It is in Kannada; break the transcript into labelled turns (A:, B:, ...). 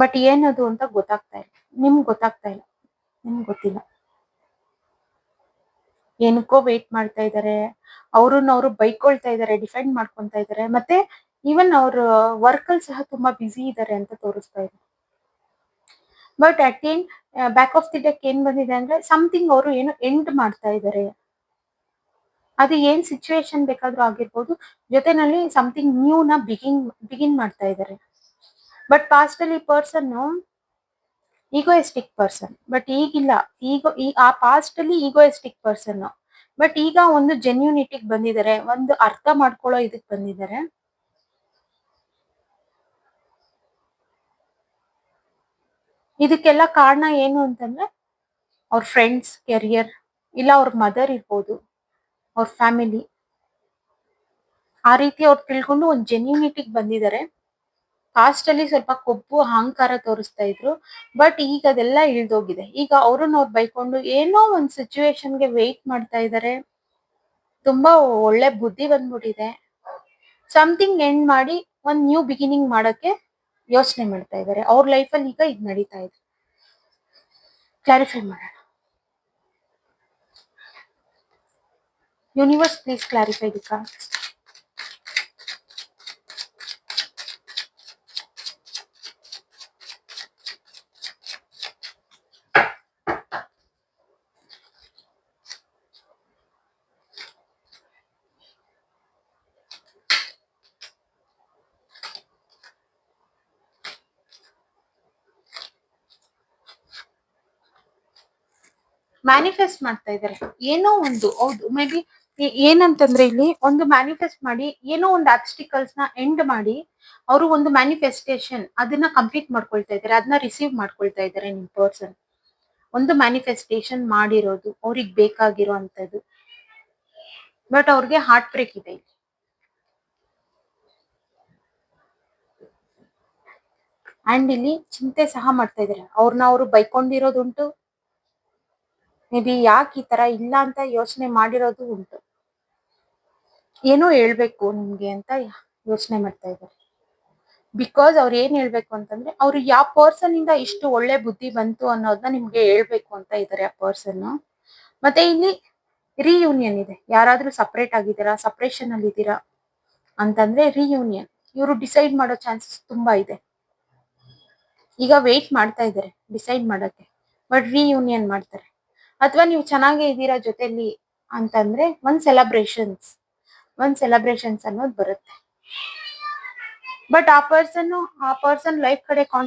A: ಬಟ್ ಏನದು ಅಂತ ಗೊತ್ತಾಗ್ತಾ ಇಲ್ಲ. ನಿಮ್ಗೆ ಗೊತ್ತಾಗ್ತಾ ಇಲ್ಲ, ನಿಮ್ಗೆ ಗೊತ್ತಿಲ್ಲ. ಏನಕ್ಕೋ ವೇಟ್ ಮಾಡ್ತಾ ಇದ್ದಾರೆ, ಅವ್ರನ್ನ ಅವರು ಬೈಕೊಳ್ತಾ ಇದ್ದಾರೆ, ಡಿಫೆಂಡ್ ಮಾಡ್ಕೊಂತಾ ಇದ್ದಾರೆ, ಮತ್ತೆ ಈವನ್ ಅವ್ರ ವರ್ಕ್ ಅಲ್ಲಿ ಸಹ ತುಂಬಾ ಬ್ಯುಸಿ ಇದ್ದಾರೆ ಅಂತ ತೋರಿಸ್ತಾ ಇದೆ. But at end back of the deck ಏನ್ ಬಂದಿದೆ ಅಂದ್ರೆ ಸಮಥಿಂಗ್ ಅವರು ಏನೋ ಎಂಡ್ ಮಾಡ್ತಾ ಇದ್ದಾರೆ. ಅದು ಏನ್ ಸಿಚುವೇಶನ್ ಬೇಕಾದ್ರೂ ಆಗಿರ್ಬೋದು, ಜೊತೆನಲ್ಲಿ ಸಮಥಿಂಗ್ ನ್ಯೂ ನ ಬಿಗಿನ್ ಮಾಡ್ತಾ ಇದ್ದಾರೆ. ಬಟ್ ಪಾಸ್ಟ್ ಅಲ್ಲಿ ಪರ್ಸನ್ ಈಗೋಯಿಸ್ಟಿಕ್ ಪರ್ಸನ್, ಬಟ್ ಈಗಿಲ್ಲ. ಆ ಪಾಸ್ಟ್ ಅಲ್ಲಿ ಈಗೋಯಿಸ್ಟಿಕ್ ಪರ್ಸನ್, ಬಟ್ ಈಗ ಒಂದು ಜೆನ್ಯೂನಿಟಿಗೆ ಬಂದಿದ್ದಾರೆ, ಒಂದು ಅರ್ಥ ಮಾಡ್ಕೊಳ್ಳೋ ಇದಕ್ ಬಂದಿದ್ದಾರೆ. ಇದಕ್ಕೆಲ್ಲ ಕಾರಣ ಏನು ಅಂತಂದ್ರೆ ಅವ್ರ ಫ್ರೆಂಡ್ಸ್, ಕೆರಿಯರ್, ಇಲ್ಲ ಅವ್ರ ಮದರ್ ಇರ್ಬೋದು, ಅವ್ರ ಫ್ಯಾಮಿಲಿ. ಆ ರೀತಿ ಅವ್ರು ತಿಳ್ಕೊಂಡು ಒಂದು ಜೆನ್ಯೂನಿಟಿಗೆ ಬಂದಿದ್ದಾರೆ. ಪಾಸ್ಟ್ ಅಲ್ಲಿ ಸ್ವಲ್ಪ ಕೊಬ್ಬು ಅಹಂಕಾರ ತೋರಿಸ್ತಾ ಇದ್ರು, ಬಟ್ ಈಗ ಅದೆಲ್ಲ ಇಳ್ದೋಗಿದೆ. ಈಗ ಅವ್ರನ್ನ ಅವ್ರು ಬೈಕೊಂಡು ಏನೋ ಒಂದು ಸಿಚುವೇಶನ್ಗೆ ವೆಯ್ಟ್ ಮಾಡ್ತಾ ಇದ್ದಾರೆ. ತುಂಬಾ ಒಳ್ಳೆ ಬುದ್ಧಿ ಬಂದ್ಬಿಟ್ಟಿದೆ. ಸಮಥಿಂಗ್ ಎಂಡ್ ಮಾಡಿ ಒಂದ್ ನ್ಯೂ ಬಿಗಿನಿಂಗ್ ಮಾಡಕ್ಕೆ ಯೋಚನೆ ಮಾಡ್ತಾ ಇದ್ದಾರೆ. ಅವ್ರ ಲೈಫಲ್ಲಿ ಈಗ ಇದು ನಡೀತಾ ಇದೆ. ಕ್ಲಾರಿಫೈ ಮಾಡೋಣ. Universe please clarify the cards. Manifest ಮಾಡ್ತಾ ಇದ್ದಾರೆ ಏನೋ ಒಂದು. ಹೌದು, ಮೇ ಬಿ ಏನಂತಂದ್ರೆ ಇಲ್ಲಿ ಒಂದು ಮ್ಯಾನಿಫೆಸ್ಟ್ ಮಾಡಿ ಏನೋ ಒಂದು ಆಬ್ಸ್ಟಿಕಲ್ಸ್ ನ ಎಂಡ್ ಮಾಡಿ ಅವರು ಒಂದು ಮ್ಯಾನಿಫೆಸ್ಟೇಷನ್ ಅದನ್ನ ಕಂಪ್ಲೀಟ್ ಮಾಡ್ಕೊಳ್ತಾ ಇದ್ದಾರೆ, ಅದನ್ನ ರಿಸೀವ್ ಮಾಡ್ಕೊಳ್ತಾ ಇದ್ದಾರೆ. ನಿಮ್ ಪರ್ಸನ್ ಒಂದು ಮ್ಯಾನಿಫೆಸ್ಟೇಷನ್ ಮಾಡಿರೋದು ಅವ್ರಿಗೆ ಬೇಕಾಗಿರೋ ಅಂತದ್ದು, ಬಟ್ ಅವ್ರಿಗೆ ಹಾರ್ಟ್ ಬ್ರೇಕ್ ಇದೆ ಇಲ್ಲಿ. ಅಂಡ್ ಇಲ್ಲಿ ಚಿಂತೆ ಸಹ ಮಾಡ್ತಾ ಇದ್ದಾರೆ. ಅವ್ರನ್ನ ಅವರು ಬೈಕೊಂಡಿರೋದುಂಟು, ಮೇ ಬಿ ಯಾಕೆ ಈ ತರ ಇಲ್ಲ ಅಂತ ಯೋಚನೆ ಮಾಡಿರೋದು ಉಂಟು. ಏನೋ ಹೇಳ್ಬೇಕು ನಿಮ್ಗೆ ಅಂತ ಯೋಚನೆ ಮಾಡ್ತಾ ಇದ್ದಾರೆ. ಬಿಕಾಸ್ ಅವ್ರು ಏನ್ ಹೇಳ್ಬೇಕು ಅಂತಂದ್ರೆ ಅವ್ರು ಯಾವ ಪರ್ಸನ್ ಇಂದ ಇಷ್ಟು ಒಳ್ಳೆ ಬುದ್ಧಿ ಬಂತು ಅನ್ನೋದನ್ನ ನಿಮ್ಗೆ ಹೇಳ್ಬೇಕು ಅಂತ ಇದ್ದಾರೆ ಆ ಪರ್ಸನ್. ಮತ್ತೆ ಇಲ್ಲಿ ರಿಯೂನಿಯನ್ ಇದೆ. ಯಾರಾದ್ರೂ ಸಪರೇಟ್ ಆಗಿದ್ದೀರಾ, ಸಪರೇಷನ್ ಅಲ್ಲಿ ಇದ್ದೀರಾ ಅಂತಂದ್ರೆ ರಿಯೂನಿಯನ್ ಇವರು ಡಿಸೈಡ್ ಮಾಡೋ ಚಾನ್ಸಸ್ ತುಂಬಾ ಇದೆ. ಈಗ ವೇಟ್ ಮಾಡ್ತಾ ಇದ್ದಾರೆ ಡಿಸೈಡ್ ಮಾಡಕ್ಕೆ, ಬಟ್ ರಿಯೂನಿಯನ್ ಮಾಡ್ತಾರೆ. ಅಥವಾ ನೀವು ಚೆನ್ನಾಗೇ ಇದ್ದೀರಾ ಜೊತೆಲಿ ಅಂತಂದ್ರೆ ಒಂದ್ ಸೆಲೆಬ್ರೇಷನ್ಸ್ ಅನ್ನೋದು ಬರುತ್ತೆ. ಬಟ್ ಆ ಪರ್ಸನ್ ಲೈಫ್ ಕಡೆ